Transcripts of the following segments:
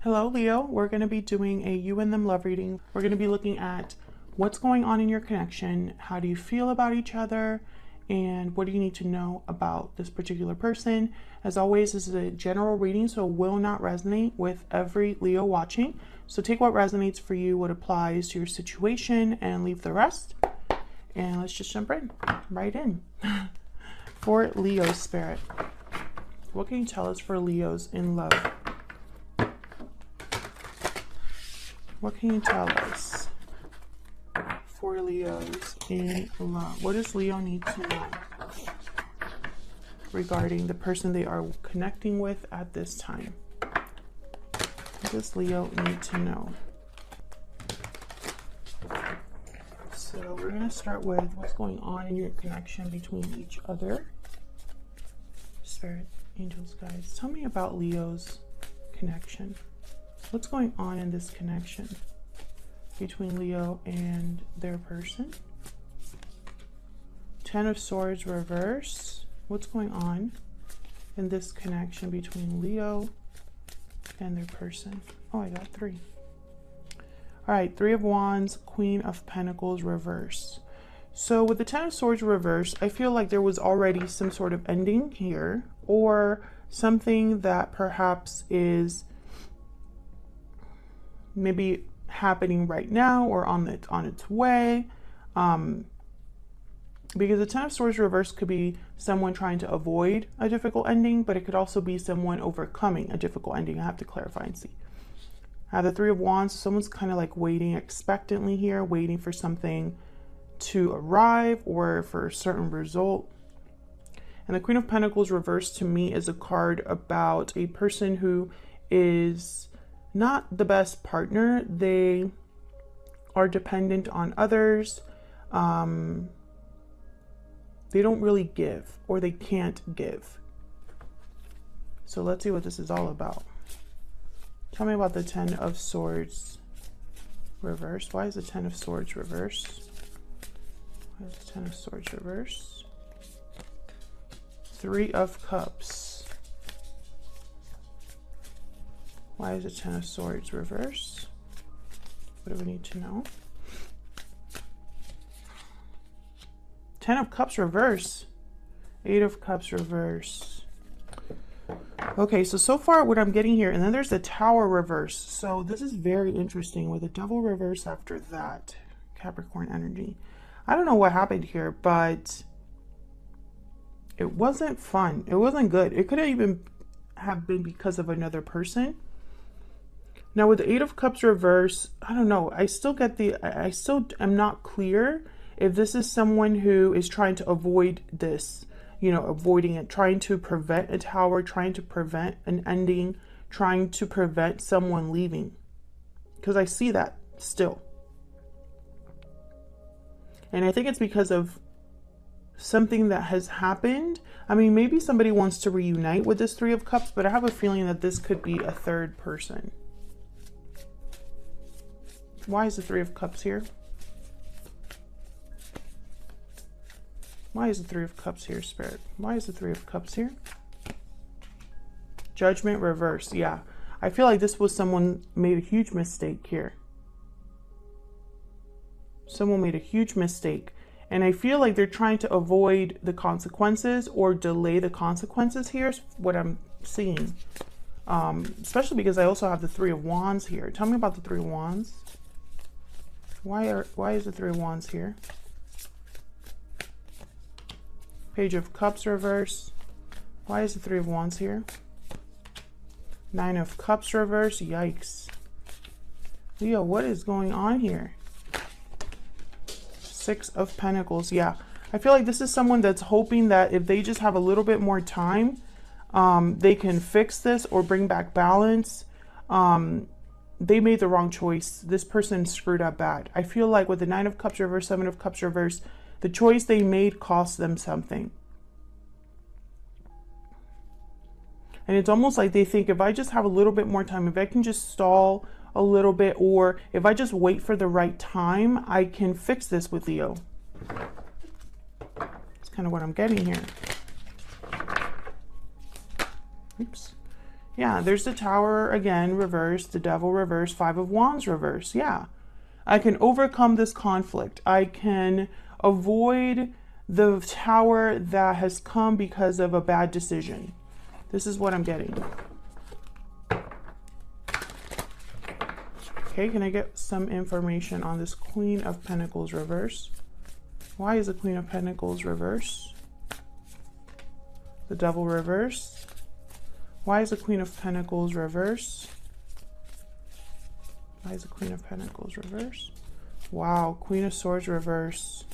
Hello, Leo. We're going to be doing a you and them love reading. We're going to be looking at what's going on in your connection, how do you feel about each other, and what do you need to know about this particular person. As always, this is a general reading, so it will not resonate with every Leo watching. So take what resonates for you, what applies to your situation, and leave the rest. And let's just jump right in. For Leo spirit, what can you tell us for Leos in love? What can you tell us for Leos in love? What does Leo need to know regarding the person they are connecting with at this time? What does Leo need to know? So we're going to start with what's going on in your connection between each other. Spirit, angels, guides, tell me about Leo's connection. What's going on in this connection between Leo and their person? Ten of Swords reverse. What's going on in this connection between Leo and their person? Oh, I got three. All right, Three of Wands, Queen of Pentacles reverse. So with the Ten of Swords reverse, I feel like there was already some sort of ending here, or something that perhaps is maybe happening right now or on its way. Because the Ten of Swords reverse could be someone trying to avoid a difficult ending, but it could also be someone overcoming a difficult ending. I have to clarify and see. I have the Three of Wands. Someone's kind of like waiting expectantly here, waiting for something to arrive or for a certain result. And the Queen of Pentacles reverse to me is a card about a person who is not the best partner. They are dependent on others. They don't really give, or they can't give. So let's see what this is all about. Tell me about the Ten of Swords reverse. Why is the Ten of Swords reverse? Why is the Ten of Swords reverse? Three of Cups. Why is the Ten of Swords reverse? What do we need to know? Ten of Cups reverse. Eight of Cups reverse. Okay, so far what I'm getting here, and then there's the Tower reverse. So this is very interesting with the Devil reverse after that. Capricorn energy. I don't know what happened here, but it wasn't fun. It wasn't good. It could even have been because of another person. Now with the Eight of Cups reverse, I don't know. I still am not clear if this is someone who is trying to avoid this, you know, avoiding it, trying to prevent a tower, trying to prevent an ending, trying to prevent someone leaving. Because I see that still. And I think it's because of something that has happened. I mean, maybe somebody wants to reunite with this Three of Cups, but I have a feeling that this could be a third person. Why is the Three of Cups here? Why is the Three of Cups here, Spirit? Why is the Three of Cups here? Judgment reverse. Yeah. I feel like this was someone made a huge mistake here. Someone made a huge mistake. And I feel like they're trying to avoid the consequences or delay the consequences here is what I'm seeing. Especially because I also have the Three of Wands here. Tell me about the Three of Wands. Why is the Three of Wands here? Page of Cups reverse. Why is the Three of Wands here? Nine of Cups reverse. Yikes. Leo, what is going on here? Six of Pentacles. Yeah. I feel like this is someone that's hoping that if they just have a little bit more time, they can fix this or bring back balance. They made the wrong choice. This person screwed up bad. I feel like with the Nine of Cups reverse, Seven of Cups reverse, the choice they made cost them something. And it's almost like they think if I just have a little bit more time, if I can just stall a little bit, or if I just wait for the right time, I can fix this with Leo. It's kind of what I'm getting here. Oops. Yeah, there's the Tower again, reverse, the Devil reverse, Five of Wands reverse. Yeah, I can overcome this conflict. I can avoid the Tower that has come because of a bad decision. This is what I'm getting. Okay, can I get some information on this Queen of Pentacles reverse? Why is the Queen of Pentacles reverse? The Devil reverse. Why is the Queen of Pentacles reverse? Why is the Queen of Pentacles reverse? Wow, Queen of Swords reverse.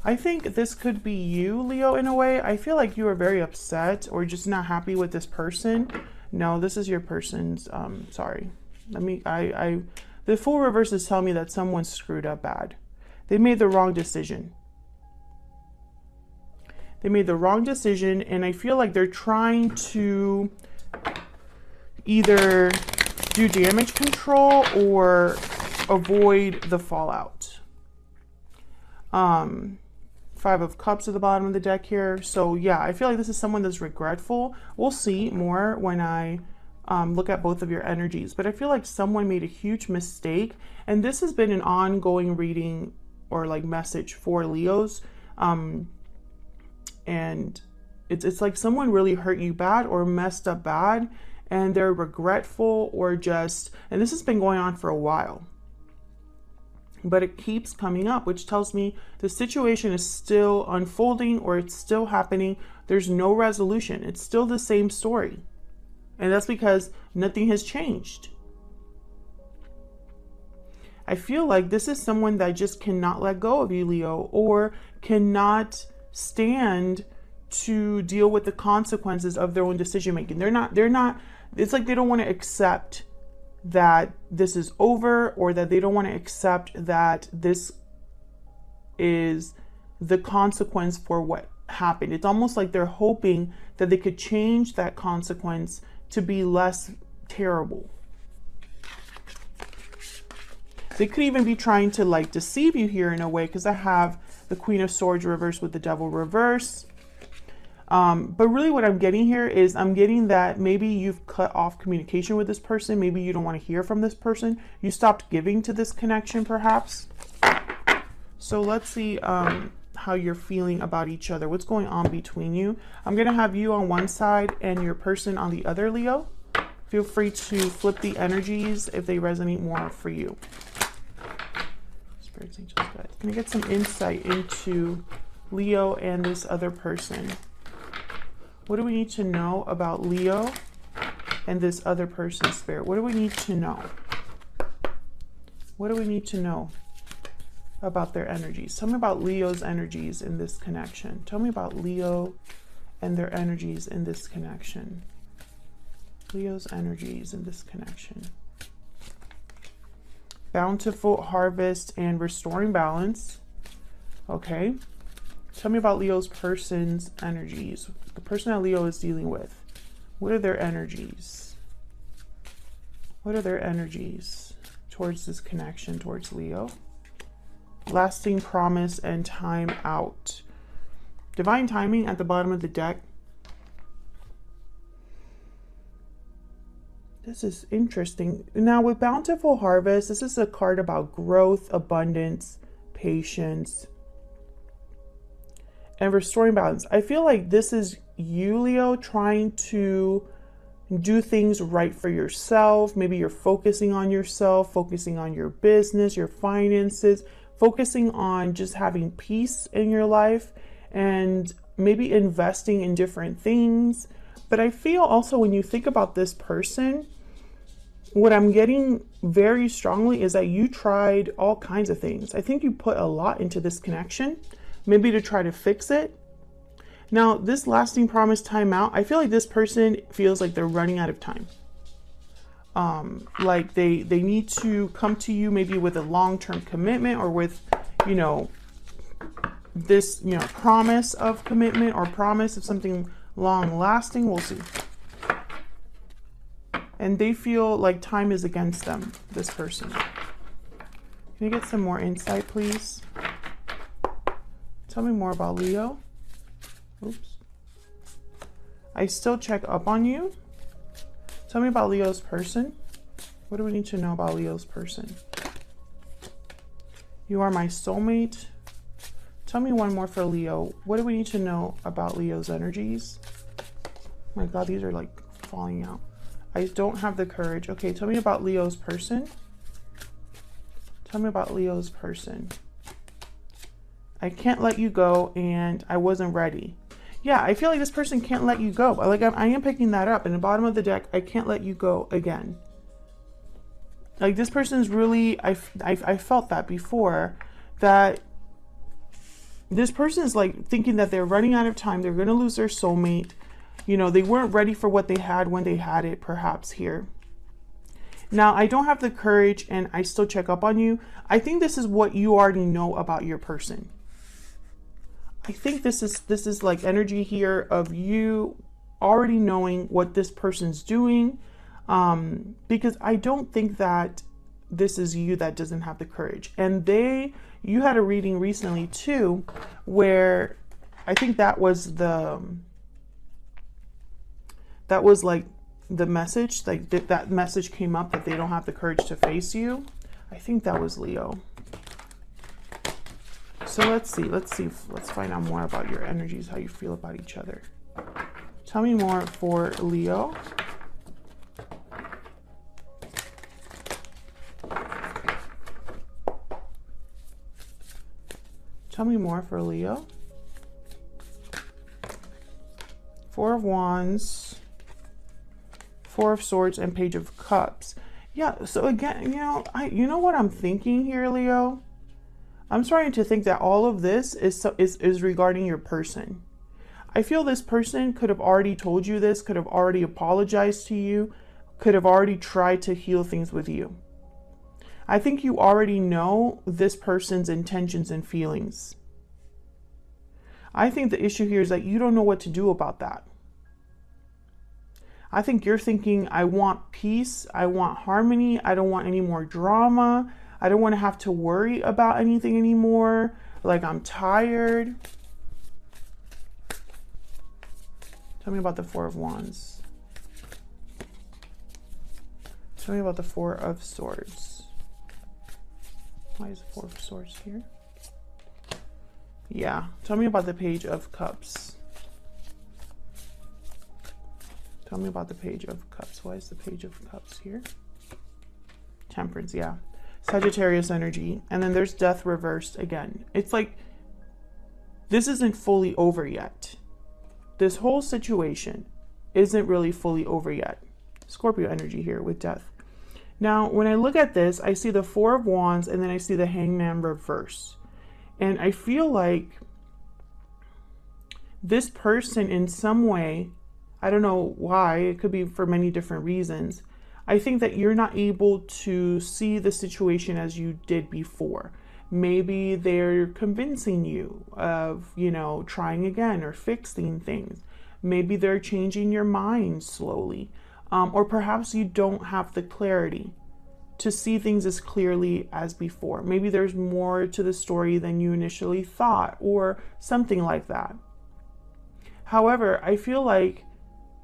I think this could be you, Leo, in a way. I feel like you are very upset or just not happy with this person. No, this is your person's, sorry. The Fool reverse is telling me that someone screwed up bad. They made the wrong decision. They made the wrong decision, and I feel like they're trying to either do damage control or avoid the fallout. Five of Cups at the bottom of the deck here. So yeah, I feel like this is someone that's regretful. We'll see more when I look at both of your energies, but I feel like someone made a huge mistake, and this has been an ongoing reading or like message for Leos. And it's like someone really hurt you bad or messed up bad, and they're regretful or just, and this has been going on for a while, but it keeps coming up, which tells me the situation is still unfolding or it's still happening. There's no resolution. It's still the same story. And that's because nothing has changed. I feel like this is someone that just cannot let go of you, Leo, or cannot stand to deal with the consequences of their own decision making. They're not, it's like they don't want to accept that this is over, or that they don't want to accept that this is the consequence for what happened. It's almost like they're hoping that they could change that consequence to be less terrible. They could even be trying to like deceive you here in a way, because I have the Queen of Swords reverse with the Devil reverse. But really what I'm getting here is I'm getting that maybe you've cut off communication with this person. Maybe you don't want to hear from this person. You stopped giving to this connection perhaps. So let's see how you're feeling about each other. What's going on between you? I'm going to have you on one side and your person on the other, Leo. Feel free to flip the energies if they resonate more for you. Spirits, angels, guides. Can I get some insight into Leo and this other person? What do we need to know about Leo and this other person, Spirit? What do we need to know? What do we need to know about their energies? Tell me about Leo's energies in this connection. Tell me about Leo and their energies in this connection. Leo's energies in this connection. Bountiful harvest and restoring balance. Okay. Tell me about Leo's person's energies. The person that Leo is dealing with. What are their energies? What are their energies towards this connection, towards Leo? Lasting promise and time out. Divine timing at the bottom of the deck. This is interesting. Now with Bountiful Harvest, this is a card about growth, abundance, patience, and restoring balance. I feel like this is you, Leo, trying to do things right for yourself. Maybe you're focusing on yourself, focusing on your business, your finances, focusing on just having peace in your life, and maybe investing in different things. But I feel also when you think about this person, what I'm getting very strongly is that you tried all kinds of things. I think you put a lot into this connection, maybe to try to fix it. Now, this lasting promise timeout, I feel like this person feels like they're running out of time. Like they need to come to you maybe with a long-term commitment, or with, you know, this, you know, promise of commitment or promise of something long-lasting. We'll see. And they feel like time is against them, this person. Can you get some more insight, please? Tell me more about Leo. Oops. I still check up on you. Tell me about Leo's person. What do we need to know about Leo's person? You are my soulmate. Tell me one more for Leo. What do we need to know about Leo's energies? Oh my God, these are like falling out. I don't have the courage. Okay, tell me about Leo's person. Tell me about Leo's person. I can't let you go and I wasn't ready. Yeah, I feel like this person can't let you go. Like I am picking that up in the bottom of the deck. I can't let you go again. Like this person's really, I felt that before, that this person is like thinking that they're running out of time. They're going to lose their soulmate. You know, they weren't ready for what they had when they had it, perhaps here. Now, I don't have the courage and I still check up on you. I think this is what you already know about your person. I think this is like energy here of you already knowing what this person's doing. Because I don't think that this is you that doesn't have the courage. And you had a reading recently too, where I think that was like the message, like that message came up that they don't have the courage to face you. I think that was Leo. So let's find out more about your energies, how you feel about each other. Tell me more for Leo. Tell me more for Leo. Four of Wands, Four of Swords, and Page of Cups. Yeah, so again, you know what I'm thinking here, Leo? I'm starting to think that all of this is regarding your person. I feel this person could have already told you this, could have already apologized to you, could have already tried to heal things with you. I think you already know this person's intentions and feelings. I think the issue here is that you don't know what to do about that. I think you're thinking, I want peace, I want harmony, I don't want any more drama, I don't want to have to worry about anything anymore, like I'm tired. Tell me about the Four of Wands. Tell me about the Four of Swords. Why is the Four of Swords here? Yeah, tell me about the Page of Cups. Tell me about the Page of Cups. Why is the Page of Cups here? Temperance, yeah. Sagittarius energy. And then there's Death reversed again. It's like, this isn't fully over yet. This whole situation isn't really fully over yet. Scorpio energy here with Death. Now, when I look at this, I see the Four of Wands and then I see the Hangman reverse. And I feel like this person in some way, I don't know why, it could be for many different reasons. I think that you're not able to see the situation as you did before. Maybe they're convincing you of, trying again or fixing things. Maybe they're changing your mind slowly. Or perhaps you don't have the clarity to see things as clearly as before. Maybe there's more to the story than you initially thought or something like that. However, I feel like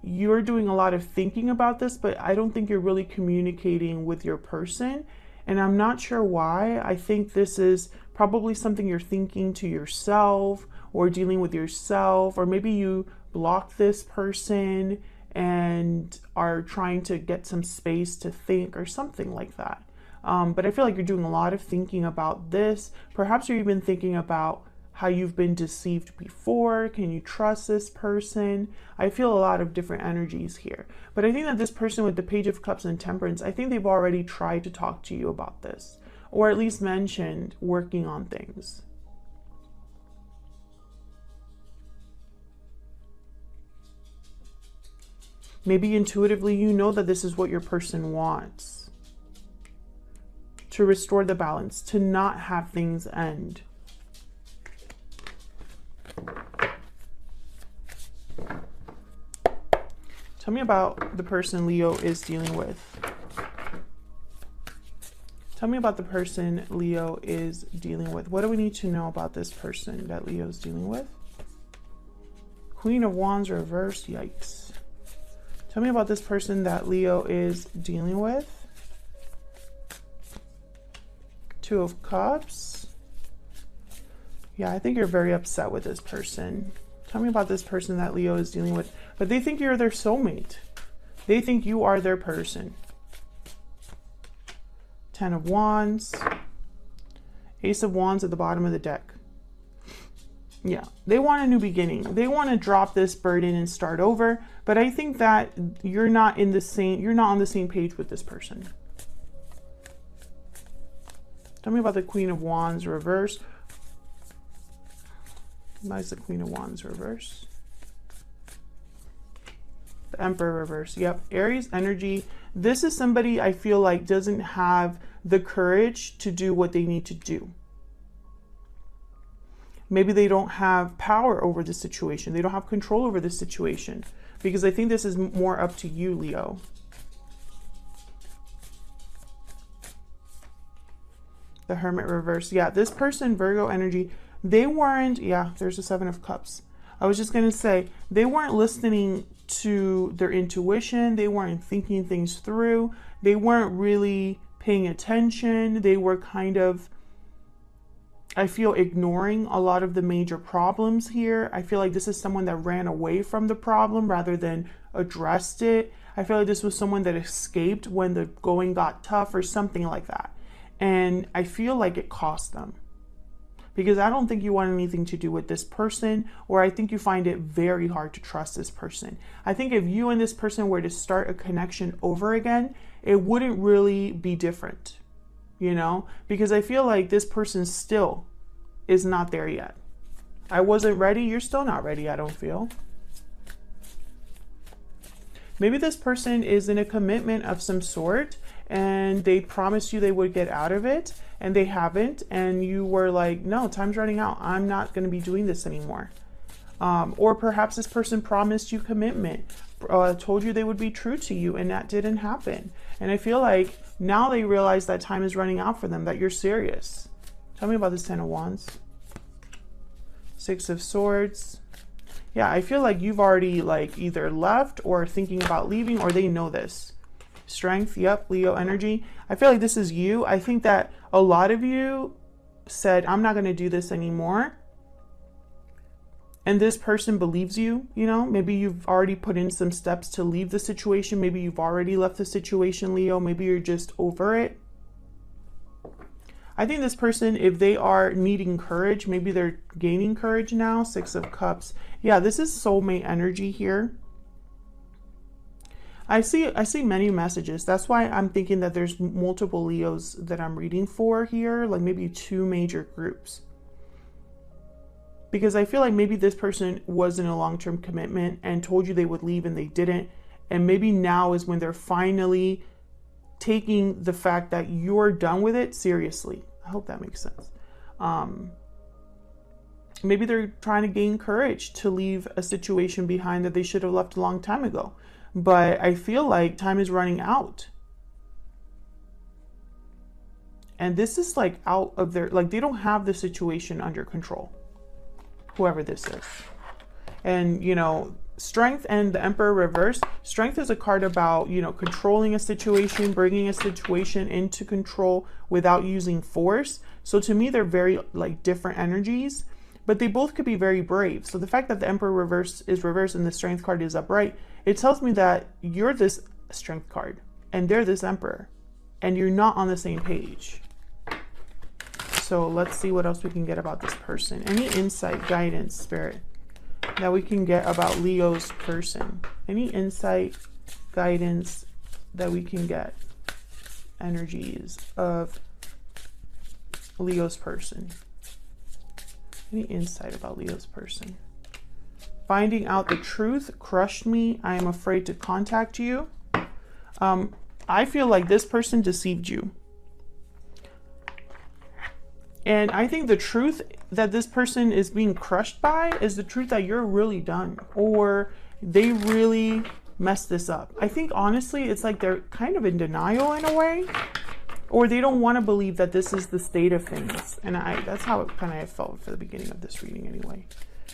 you're doing a lot of thinking about this, but I don't think you're really communicating with your person. And I'm not sure why. I think this is probably something you're thinking to yourself or dealing with yourself, or maybe you block this person and are trying to get some space to think or something like that. But I feel like you're doing a lot of thinking about this. Perhaps you're even thinking about how you've been deceived before. Can you trust this person? I feel a lot of different energies here. But I think that this person with the Page of Cups and Temperance, I think they've already tried to talk to you about this, or at least mentioned working on things. Maybe intuitively you know that this is what your person wants. To restore the balance, to not have things end. Tell me about the person Leo is dealing with. Tell me about the person Leo is dealing with. What do we need to know about this person that Leo is dealing with? Queen of Wands reversed. Yikes. Tell me about this person that Leo is dealing with. Two of Cups. Yeah, I think you're very upset with this person. Tell me about this person that Leo is dealing with. But they think you're their soulmate. They think you are their person. Ten of Wands. Ace of Wands at the bottom of the deck. Yeah, they want a new beginning. They want to drop this burden and start over. But I think that you're not on the same page with this person. Tell me about the Queen of Wands reverse. Why is the Queen of Wands reverse? The Emperor reverse. Yep, Aries energy. This is somebody I feel like doesn't have the courage to do what they need to do. Maybe they don't have power over the situation. They don't have control over the situation. Because I think this is more up to you, Leo. The Hermit reverse. Yeah, this person, Virgo energy, they weren't, yeah, there's the Seven of Cups. I was just going to say, they weren't listening to their intuition. They weren't thinking things through. They weren't really paying attention. They were kind of, I feel, ignoring a lot of the major problems here. I feel like this is someone that ran away from the problem rather than addressed it. I feel like this was someone that escaped when the going got tough or something like that. And I feel like it cost them. Because I don't think you want anything to do with this person, or I think you find it very hard to trust this person. I think if you and this person were to start a connection over again, it wouldn't really be different, you know? Because I feel like this person still is not there yet. I wasn't ready. You're still not ready, I don't feel. Maybe this person is in a commitment of some sort and they promised you they would get out of it and they haven't, and you were like, no, time's running out. I'm not going to be doing this anymore. Or perhaps this person promised you commitment, told you they would be true to you, and that didn't happen. And I feel like now they realize that time is running out for them, that you're serious. Tell me about this Ten of Wands. Six of Swords. Yeah, I feel like you've already like either left or thinking about leaving, or they know this. Strength, yep, Leo energy. I feel like this is you. I think that a lot of you said, I'm not going to do this anymore. And this person believes you, you know, maybe you've already put in some steps to leave the situation. Maybe you've already left the situation, Leo. Maybe you're just over it. I think this person, if they are needing courage, maybe they're gaining courage now. Six of Cups. Yeah, this is soulmate energy here. I see many messages. That's why I'm thinking that there's multiple Leos that I'm reading for here, like maybe two major groups. Because I feel like maybe this person was in a long-term commitment and told you they would leave and they didn't. And maybe now is when they're finally taking the fact that you're done with it seriously. I hope that makes sense. Maybe they're trying to gain courage to leave a situation behind that they should have left a long time ago. But I feel like time is running out. And this is like out of their, like they don't have the situation under control. Whoever this is. And, you know, Strength and the Emperor reverse. Strength is a card about, you know, controlling a situation, bringing a situation into control without using force. So to me, they're very like different energies, but they both could be very brave. So the fact that the Emperor reverse is reversed and the Strength card is upright, it tells me that you're this Strength card and they're this Emperor and you're not on the same page. So let's see what else we can get about this person. Any insight, guidance, spirit that we can get about Leo's person? Any insight, guidance that we can get? Energies of Leo's person. Any insight about Leo's person? Finding out the truth crushed me. I am afraid to contact you. I feel like this person deceived you. And I think the truth that this person is being crushed by is the truth that you're really done, or they really messed this up. I think honestly, it's like they're kind of in denial in a way, or they don't want to believe that this is the state of things. And that's how it kind of felt for the beginning of this reading anyway.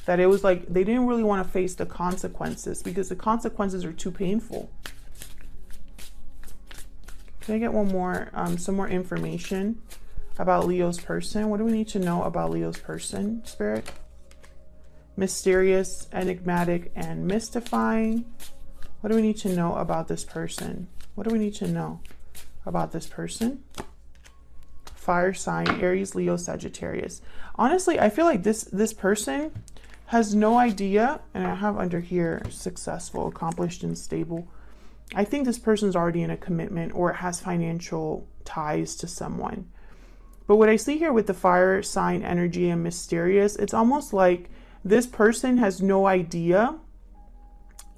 That it was like they didn't really want to face the consequences because the consequences are too painful. Can I get one more, some more information about Leo's person? What do we need to know about Leo's person, Spirit? Mysterious, enigmatic, and mystifying. What do we need to know about this person? What do we need to know about this person? Fire sign, Aries, Leo, Sagittarius. Honestly, I feel like this person has no idea, and I have under here successful, accomplished, and stable. I think this person's already in a commitment or has financial ties to someone. But what I see here with the fire sign energy and mysterious, it's almost like this person has no idea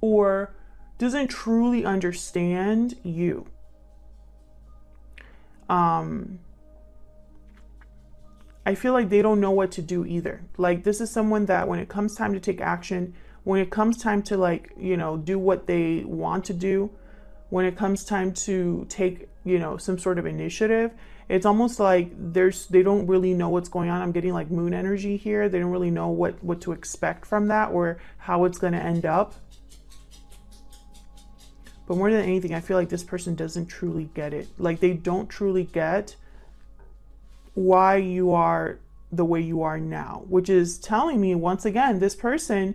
or doesn't truly understand you. I feel like they don't know what to do either. Like this is someone that when it comes time to take action, when it comes time to like, you know, do what they want to do, when it comes time to take, you know, some sort of initiative, it's almost like they don't really know what's going on. I'm getting like moon energy here. They don't really know what to expect from that or how it's going to end up. But more than anything, I feel like this person doesn't truly get it. Like they don't truly get why you are the way you are now, which is telling me once again, this person,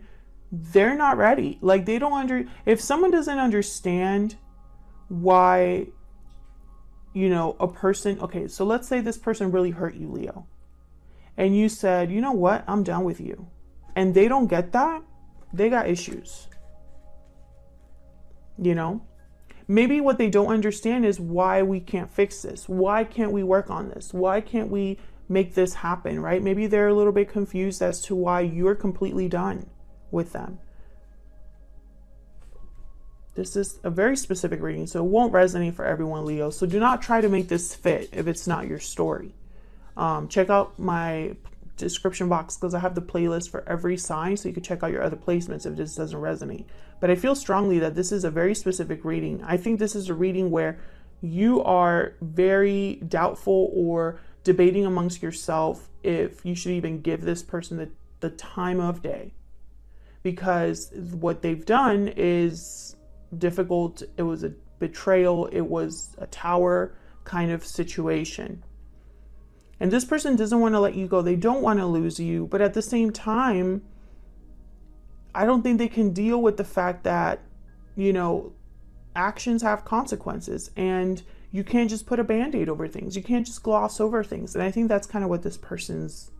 they're not ready. Like they don't if someone doesn't understand why, you know, a person, okay, so let's say this person really hurt you, Leo, and you said, you know what, I'm done with you. And they don't get that, they got issues. You know, maybe what they don't understand is why we can't fix this. Why can't we work on this? Why can't we make this happen, right? Maybe they're a little bit confused as to why you're completely done with them. This is a very specific reading, so it won't resonate for everyone, Leo. So do not try to make this fit if it's not your story. Check out my description box because I have the playlist for every sign, so you can check out your other placements if this doesn't resonate. But I feel strongly that this is a very specific reading. I think this is a reading where you are very doubtful or debating amongst yourself if you should even give this person the time of day, because what they've done is difficult. It was a betrayal. It was a tower kind of situation. And this person doesn't want to let you go. They don't want to lose you. But at the same time, I don't think they can deal with the fact that, you know, actions have consequences and you can't just put a band-aid over things. You can't just gloss over things. And I think that's kind of what this person's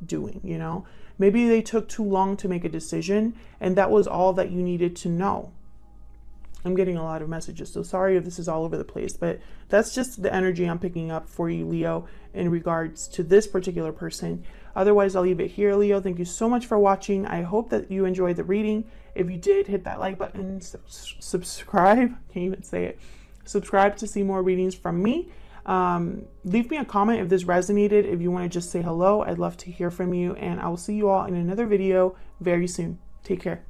doing, you know. Maybe they took too long to make a decision and that was all that you needed to know. I'm getting a lot of messages, so sorry if this is all over the place, but that's just the energy I'm picking up for you, Leo, in regards to this particular person. Otherwise, I'll leave it here, Leo. Thank you so much for watching. I hope that you enjoyed the reading. If you did, hit that like button, subscribe, can't even say it. Subscribe to see more readings from me. Leave me a comment if this resonated. If you want to just say hello, I'd love to hear from you, and I will see you all in another video very soon. Take care.